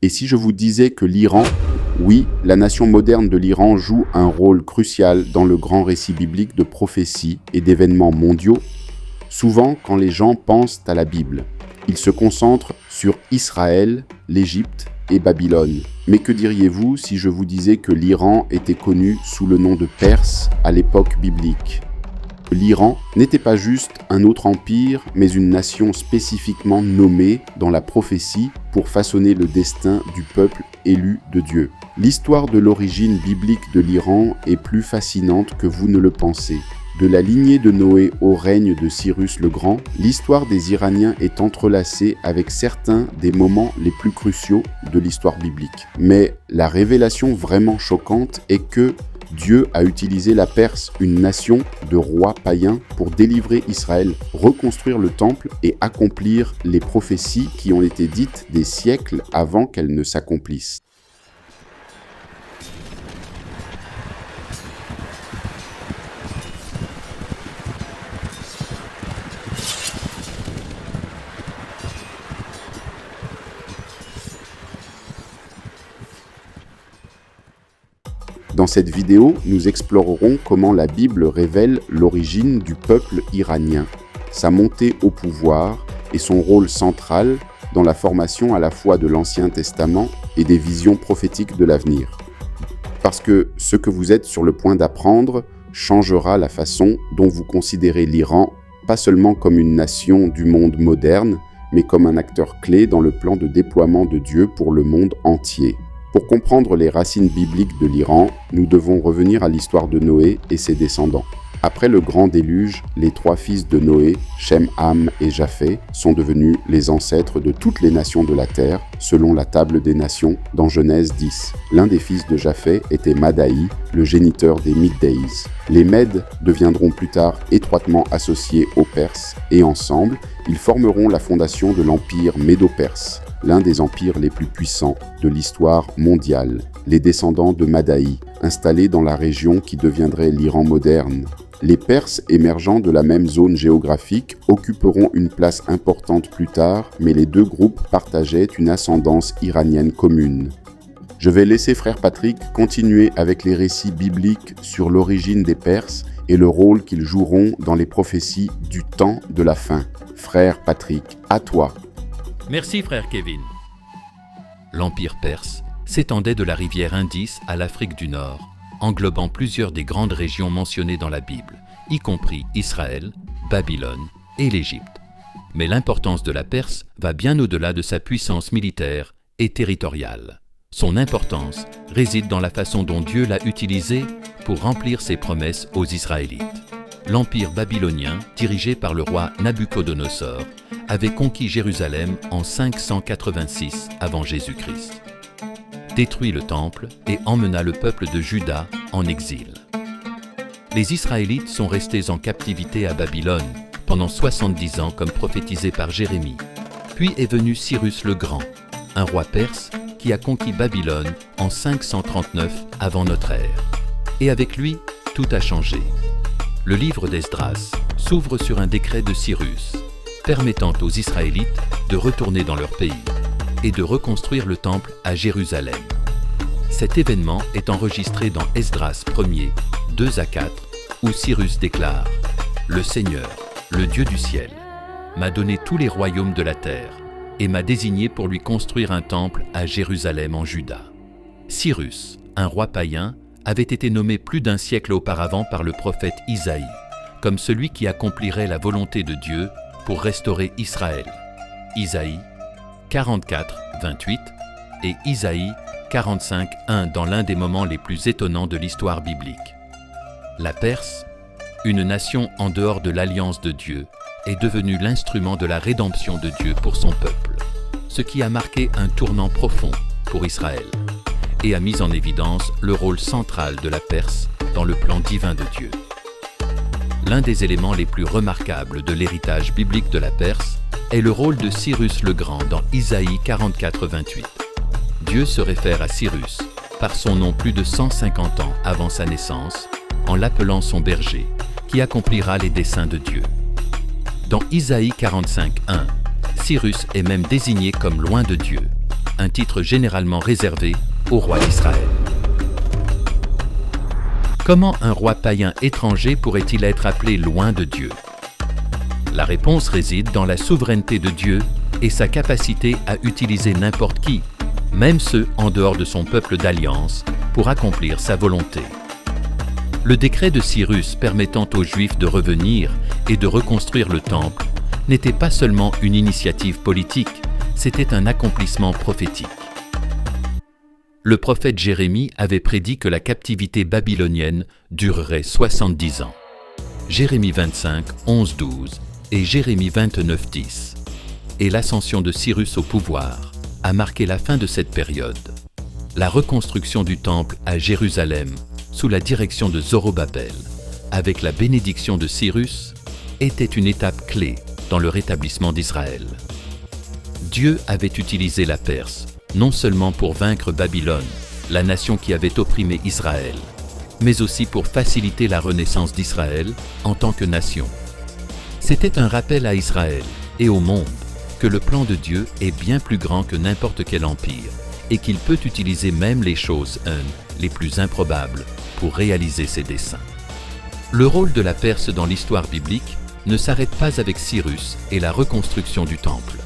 Et si je vous disais que l'Iran, oui, la nation moderne de l'Iran joue un rôle crucial dans le grand récit biblique de prophéties et d'événements mondiaux, souvent quand les gens pensent à la Bible, ils se concentrent sur Israël, l'Égypte et Babylone. Mais que diriez-vous si je vous disais que l'Iran était connu sous le nom de Perse à l'époque biblique ? L'Iran n'était pas juste un autre empire, mais une nation spécifiquement nommée dans la prophétie pour façonner le destin du peuple élu de Dieu. L'histoire de l'origine biblique de l'Iran est plus fascinante que vous ne le pensez. De la lignée de Noé au règne de Cyrus le Grand, l'histoire des Iraniens est entrelacée avec certains des moments les plus cruciaux de l'histoire biblique. Mais la révélation vraiment choquante est que Dieu a utilisé la Perse, une nation de rois païens, pour délivrer Israël, reconstruire le temple et accomplir les prophéties qui ont été dites des siècles avant qu'elles ne s'accomplissent. Dans cette vidéo, nous explorerons comment la Bible révèle l'origine du peuple iranien, sa montée au pouvoir et son rôle central dans la formation à la fois de l'Ancien Testament et des visions prophétiques de l'avenir. Parce que ce que vous êtes sur le point d'apprendre changera la façon dont vous considérez l'Iran, pas seulement comme une nation du monde moderne, mais comme un acteur clé dans le plan de déploiement de Dieu pour le monde entier. Pour comprendre les racines bibliques de l'Iran, nous devons revenir à l'histoire de Noé et ses descendants. Après le grand déluge, les trois fils de Noé, Shem, Ham et Japheth, sont devenus les ancêtres de toutes les nations de la terre, selon la table des nations dans Genèse 10. L'un des fils de Japheth était Madaï, le géniteur des Middaïs. Les Mèdes deviendront plus tard étroitement associés aux Perses, et ensemble, ils formeront la fondation de l'empire médo-perse, l'un des empires les plus puissants de l'histoire mondiale, les descendants de Madaï, installés dans la région qui deviendrait l'Iran moderne. Les Perses émergeant de la même zone géographique occuperont une place importante plus tard, mais les deux groupes partageaient une ascendance iranienne commune. Je vais laisser frère Patrick continuer avec les récits bibliques sur l'origine des Perses et le rôle qu'ils joueront dans les prophéties du temps de la fin. Frère Patrick, à toi. Merci frère Kevin. L'Empire perse s'étendait de la rivière Indus à l'Afrique du Nord, englobant plusieurs des grandes régions mentionnées dans la Bible, y compris Israël, Babylone et l'Égypte. Mais l'importance de la Perse va bien au-delà de sa puissance militaire et territoriale. Son importance réside dans la façon dont Dieu l'a utilisée pour remplir ses promesses aux Israélites. L'Empire babylonien, dirigé par le roi Nabuchodonosor, avait conquis Jérusalem en 586 avant Jésus-Christ, détruit le temple et emmena le peuple de Juda en exil. Les Israélites sont restés en captivité à Babylone pendant 70 ans comme prophétisé par Jérémie. Puis est venu Cyrus le Grand, un roi perse qui a conquis Babylone en 539 avant notre ère. Et avec lui, tout a changé. Le livre d'Esdras s'ouvre sur un décret de Cyrus, permettant aux Israélites de retourner dans leur pays et de reconstruire le temple à Jérusalem. Cet événement est enregistré dans Esdras 1er, 2 à 4, où Cyrus déclare « Le Seigneur, le Dieu du ciel, m'a donné tous les royaumes de la terre et m'a désigné pour lui construire un temple à Jérusalem en Juda. » Cyrus, un roi païen, avait été nommé plus d'un siècle auparavant par le prophète Isaïe, comme celui qui accomplirait la volonté de Dieu pour restaurer Israël. Isaïe 44, 28 et Isaïe 45, 1 dans l'un des moments les plus étonnants de l'histoire biblique. La Perse, une nation en dehors de l'alliance de Dieu, est devenue l'instrument de la rédemption de Dieu pour son peuple, ce qui a marqué un tournant profond pour Israël et a mis en évidence le rôle central de la Perse dans le plan divin de Dieu. L'un des éléments les plus remarquables de l'héritage biblique de la Perse est le rôle de Cyrus le Grand dans Isaïe 44, 28. Dieu se réfère à Cyrus par son nom plus de 150 ans avant sa naissance, en l'appelant son berger, qui accomplira les desseins de Dieu. Dans Isaïe 45, 1, Cyrus est même désigné comme loin de Dieu, un titre généralement réservé au roi d'Israël. Comment un roi païen étranger pourrait-il être appelé loin de Dieu? La réponse réside dans la souveraineté de Dieu et sa capacité à utiliser n'importe qui, même ceux en dehors de son peuple d'alliance, pour accomplir sa volonté. Le décret de Cyrus permettant aux Juifs de revenir et de reconstruire le temple n'était pas seulement une initiative politique, c'était un accomplissement prophétique. Le prophète Jérémie avait prédit que la captivité babylonienne durerait 70 ans. Jérémie 25, 11-12 et Jérémie 29, 10. Et l'ascension de Cyrus au pouvoir a marqué la fin de cette période. La reconstruction du temple à Jérusalem sous la direction de Zorobabel, avec la bénédiction de Cyrus, était une étape clé dans le rétablissement d'Israël. Dieu avait utilisé la Perse, non seulement pour vaincre Babylone, la nation qui avait opprimé Israël, mais aussi pour faciliter la renaissance d'Israël en tant que nation. C'était un rappel à Israël et au monde que le plan de Dieu est bien plus grand que n'importe quel empire et qu'il peut utiliser même les choses les plus improbables pour réaliser ses desseins. Le rôle de la Perse dans l'histoire biblique ne s'arrête pas avec Cyrus et la reconstruction du temple.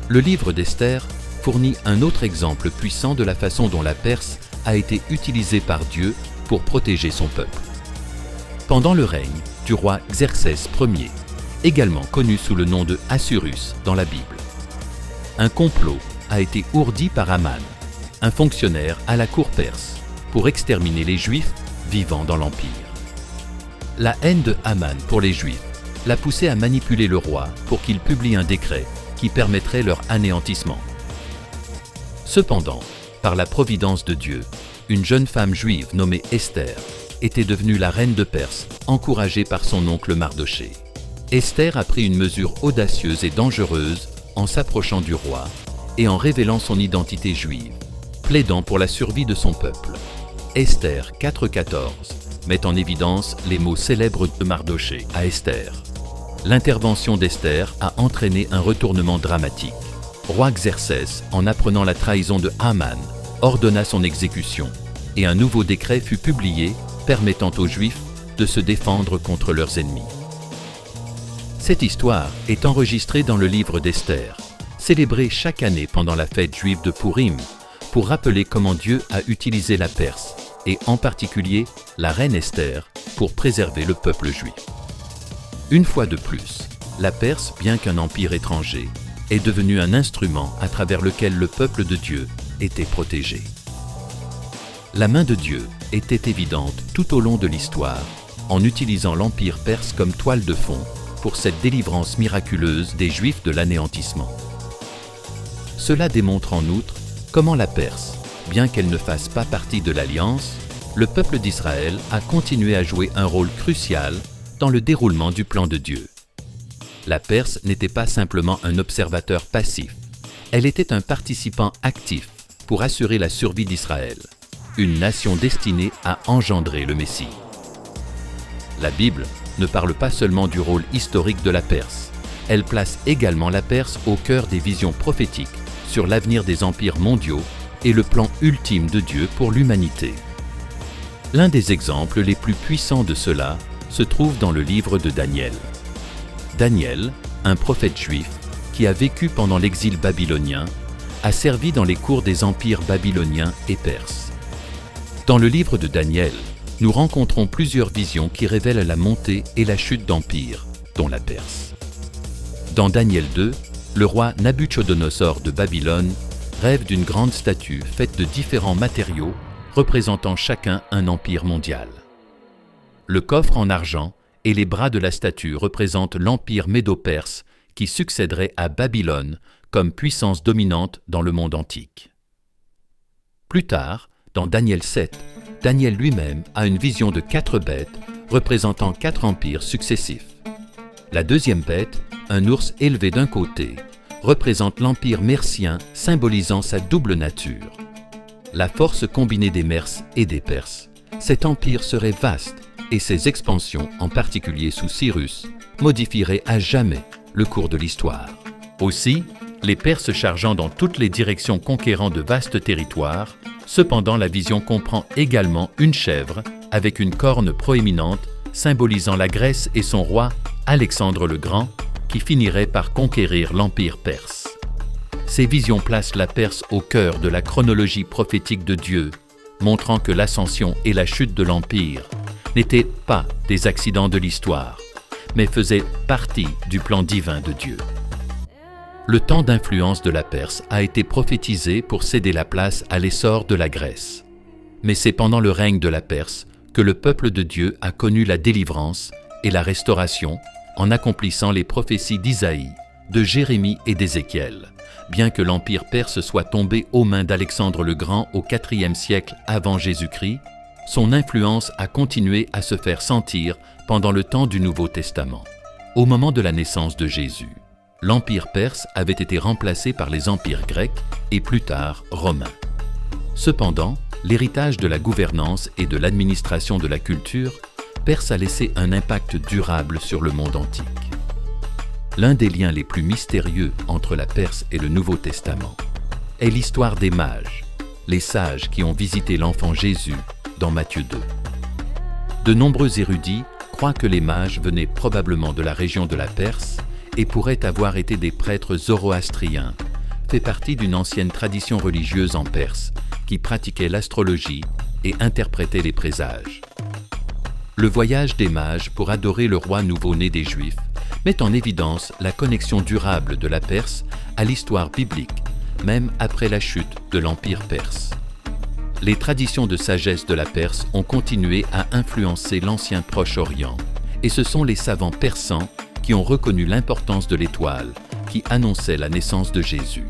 Le livre d'Esther fournit un autre exemple puissant de la façon dont la Perse a été utilisée par Dieu pour protéger son peuple. Pendant le règne du roi Xerxès Ier, également connu sous le nom de Assuérus dans la Bible, un complot a été ourdi par Aman, un fonctionnaire à la cour perse, pour exterminer les Juifs vivant dans l'Empire. La haine de Aman pour les Juifs l'a poussé à manipuler le roi pour qu'il publie un décret qui permettrait leur anéantissement. Cependant, par la providence de Dieu, une jeune femme juive nommée Esther était devenue la reine de Perse, encouragée par son oncle Mardochée. Esther a pris une mesure audacieuse et dangereuse en s'approchant du roi et en révélant son identité juive, plaidant pour la survie de son peuple. Esther 4.14 met en évidence les mots célèbres de Mardochée à Esther. L'intervention d'Esther a entraîné un retournement dramatique. Roi Xerxès, en apprenant la trahison de Haman, ordonna son exécution et un nouveau décret fut publié permettant aux Juifs de se défendre contre leurs ennemis. Cette histoire est enregistrée dans le livre d'Esther, célébré chaque année pendant la fête juive de Pourim, pour rappeler comment Dieu a utilisé la Perse, et en particulier la reine Esther, pour préserver le peuple juif. Une fois de plus, la Perse, bien qu'un empire étranger, est devenue un instrument à travers lequel le peuple de Dieu était protégé. La main de Dieu était évidente tout au long de l'histoire, en utilisant l'empire perse comme toile de fond pour cette délivrance miraculeuse des Juifs de l'anéantissement. Cela démontre en outre comment la Perse, bien qu'elle ne fasse pas partie de l'Alliance, le peuple d'Israël a continué à jouer un rôle crucial dans le déroulement du plan de Dieu. La Perse n'était pas simplement un observateur passif, elle était un participant actif pour assurer la survie d'Israël, une nation destinée à engendrer le Messie. La Bible ne parle pas seulement du rôle historique de la Perse, elle place également la Perse au cœur des visions prophétiques sur l'avenir des empires mondiaux et le plan ultime de Dieu pour l'humanité. L'un des exemples les plus puissants de cela se trouve dans le livre de Daniel. Daniel, un prophète juif qui a vécu pendant l'exil babylonien, a servi dans les cours des empires babyloniens et perses. Dans le livre de Daniel, nous rencontrons plusieurs visions qui révèlent la montée et la chute d'empires, dont la Perse. Dans Daniel 2, le roi Nabuchodonosor de Babylone rêve d'une grande statue faite de différents matériaux représentant chacun un empire mondial. Le coffre en argent et les bras de la statue représentent l'empire médo-perse qui succéderait à Babylone comme puissance dominante dans le monde antique. Plus tard, dans Daniel 7, Daniel lui-même a une vision de 4 bêtes représentant 4 empires successifs. La deuxième bête, un ours élevé d'un côté, représente l'empire mersien symbolisant sa double nature. La force combinée des Mers et des Perses, cet empire serait vaste et ses expansions, en particulier sous Cyrus, modifieraient à jamais le cours de l'histoire. Aussi, les Perses chargeant dans toutes les directions conquérant de vastes territoires. Cependant, la vision comprend également une chèvre avec une corne proéminente symbolisant la Grèce et son roi Alexandre le Grand qui finirait par conquérir l'Empire perse. Ces visions placent la Perse au cœur de la chronologie prophétique de Dieu, montrant que l'ascension et la chute de l'Empire n'étaient pas des accidents de l'histoire, mais faisaient partie du plan divin de Dieu. Le temps d'influence de la Perse a été prophétisé pour céder la place à l'essor de la Grèce. Mais c'est pendant le règne de la Perse que le peuple de Dieu a connu la délivrance et la restauration en accomplissant les prophéties d'Isaïe, de Jérémie et d'Ézéchiel. Bien que l'Empire perse soit tombé aux mains d'Alexandre le Grand au IVe siècle avant Jésus-Christ, son influence a continué à se faire sentir pendant le temps du Nouveau Testament. Au moment de la naissance de Jésus, l'Empire perse avait été remplacé par les empires grecs et plus tard romains. Cependant, l'héritage de la gouvernance et de l'administration de la culture perse a laissé un impact durable sur le monde antique. L'un des liens les plus mystérieux entre la Perse et le Nouveau Testament est l'histoire des mages, les sages qui ont visité l'enfant Jésus dans Matthieu 2. De nombreux érudits croient que les mages venaient probablement de la région de la Perse et pourraient avoir été des prêtres zoroastriens, fait partie d'une ancienne tradition religieuse en Perse qui pratiquait l'astrologie et interprétait les présages. Le voyage des mages pour adorer le roi nouveau-né des Juifs met en évidence la connexion durable de la Perse à l'histoire biblique, même après la chute de l'Empire perse. Les traditions de sagesse de la Perse ont continué à influencer l'ancien Proche-Orient, et ce sont les savants persans qui ont reconnu l'importance de l'étoile qui annonçait la naissance de Jésus.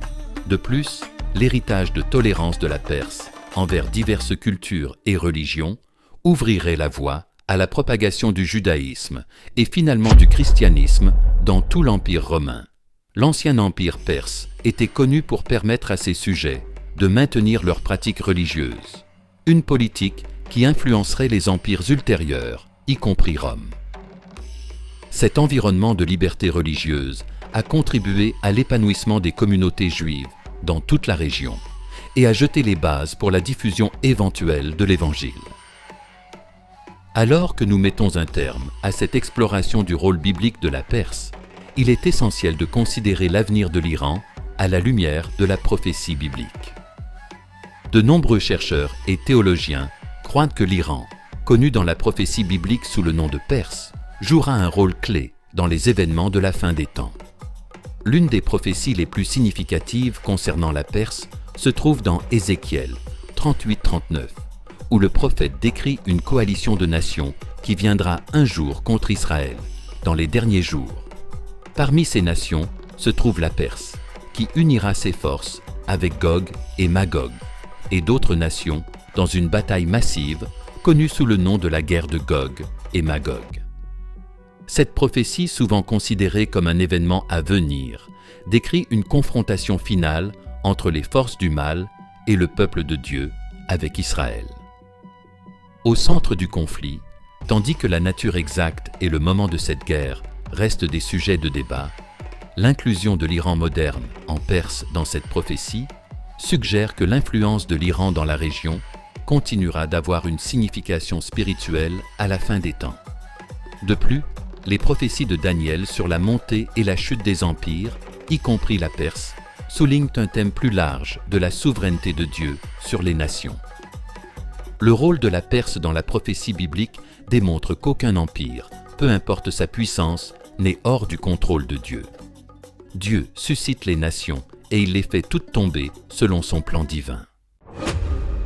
De plus, l'héritage de tolérance de la Perse envers diverses cultures et religions ouvrirait la voie à la propagation du judaïsme et finalement du christianisme dans tout l'Empire romain. L'ancien empire perse était connu pour permettre à ses sujets de maintenir leurs pratiques religieuses, une politique qui influencerait les empires ultérieurs, y compris Rome. Cet environnement de liberté religieuse a contribué à l'épanouissement des communautés juives dans toute la région et a jeté les bases pour la diffusion éventuelle de l'Évangile. Alors que nous mettons un terme à cette exploration du rôle biblique de la Perse, il est essentiel de considérer l'avenir de l'Iran à la lumière de la prophétie biblique. De nombreux chercheurs et théologiens croient que l'Iran, connu dans la prophétie biblique sous le nom de Perse, jouera un rôle clé dans les événements de la fin des temps. L'une des prophéties les plus significatives concernant la Perse se trouve dans Ézéchiel 38-39, où le prophète décrit une coalition de nations qui viendra un jour contre Israël, dans les derniers jours. Parmi ces nations se trouve la Perse, qui unira ses forces avec Gog et Magog, et d'autres nations dans une bataille massive connue sous le nom de la guerre de Gog et Magog. Cette prophétie, souvent considérée comme un événement à venir, décrit une confrontation finale entre les forces du mal et le peuple de Dieu avec Israël. Au centre du conflit, tandis que la nature exacte et le moment de cette guerre restent des sujets de débat, l'inclusion de l'Iran moderne en Perse dans cette prophétie suggère que l'influence de l'Iran dans la région continuera d'avoir une signification spirituelle à la fin des temps. De plus, les prophéties de Daniel sur la montée et la chute des empires, y compris la Perse, soulignent un thème plus large de la souveraineté de Dieu sur les nations. Le rôle de la Perse dans la prophétie biblique démontre qu'aucun empire, peu importe sa puissance, n'est hors du contrôle de Dieu. Dieu suscite les nations et il les fait toutes tomber selon son plan divin.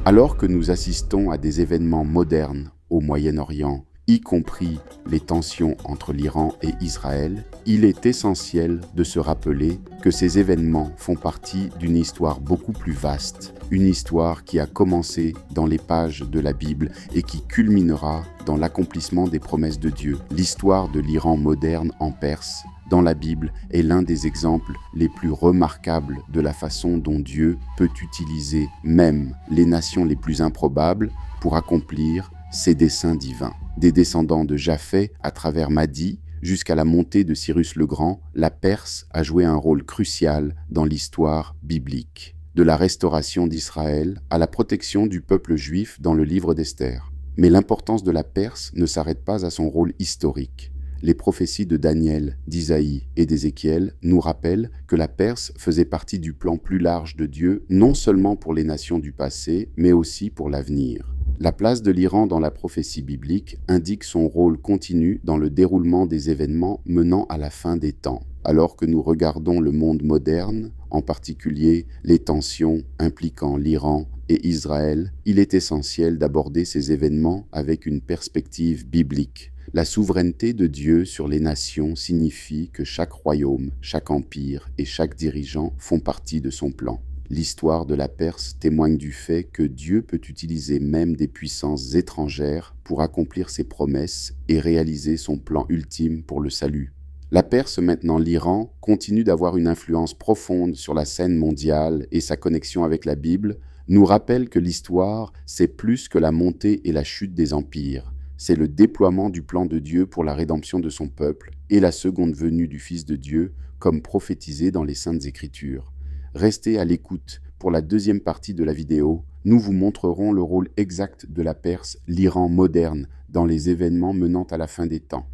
Alors que nous assistons à des événements modernes au Moyen-Orient, y compris les tensions entre l'Iran et Israël, il est essentiel de se rappeler que ces événements font partie d'une histoire beaucoup plus vaste, une histoire qui a commencé dans les pages de la Bible et qui culminera dans l'accomplissement des promesses de Dieu. L'histoire de l'Iran moderne en Perse, dans la Bible, est l'un des exemples les plus remarquables de la façon dont Dieu peut utiliser même les nations les plus improbables pour accomplir ses desseins divins. Des descendants de Japheth à travers Madi Jusqu'à la montée de Cyrus le Grand, la Perse a joué un rôle crucial dans l'histoire biblique, de la restauration d'Israël à la protection du peuple juif dans le livre d'Esther. Mais l'importance de la Perse ne s'arrête pas à son rôle historique. Les prophéties de Daniel, d'Isaïe et d'Ézéchiel nous rappellent que la Perse faisait partie du plan plus large de Dieu, non seulement pour les nations du passé, mais aussi pour l'avenir. La place de l'Iran dans la prophétie biblique indique son rôle continu dans le déroulement des événements menant à la fin des temps. Alors que nous regardons le monde moderne, en particulier les tensions impliquant l'Iran et Israël, il est essentiel d'aborder ces événements avec une perspective biblique. La souveraineté de Dieu sur les nations signifie que chaque royaume, chaque empire et chaque dirigeant font partie de son plan. L'histoire de la Perse témoigne du fait que Dieu peut utiliser même des puissances étrangères pour accomplir ses promesses et réaliser son plan ultime pour le salut. La Perse, maintenant l'Iran, continue d'avoir une influence profonde sur la scène mondiale et sa connexion avec la Bible nous rappelle que l'histoire, c'est plus que la montée et la chute des empires. C'est le déploiement du plan de Dieu pour la rédemption de son peuple et la seconde venue du Fils de Dieu, comme prophétisé dans les Saintes Écritures. Restez à l'écoute. Pour la deuxième partie de la vidéo, nous vous montrerons le rôle exact de la Perse, l'Iran moderne, dans les événements menant à la fin des temps.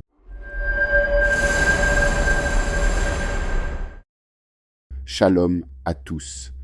Shalom à tous.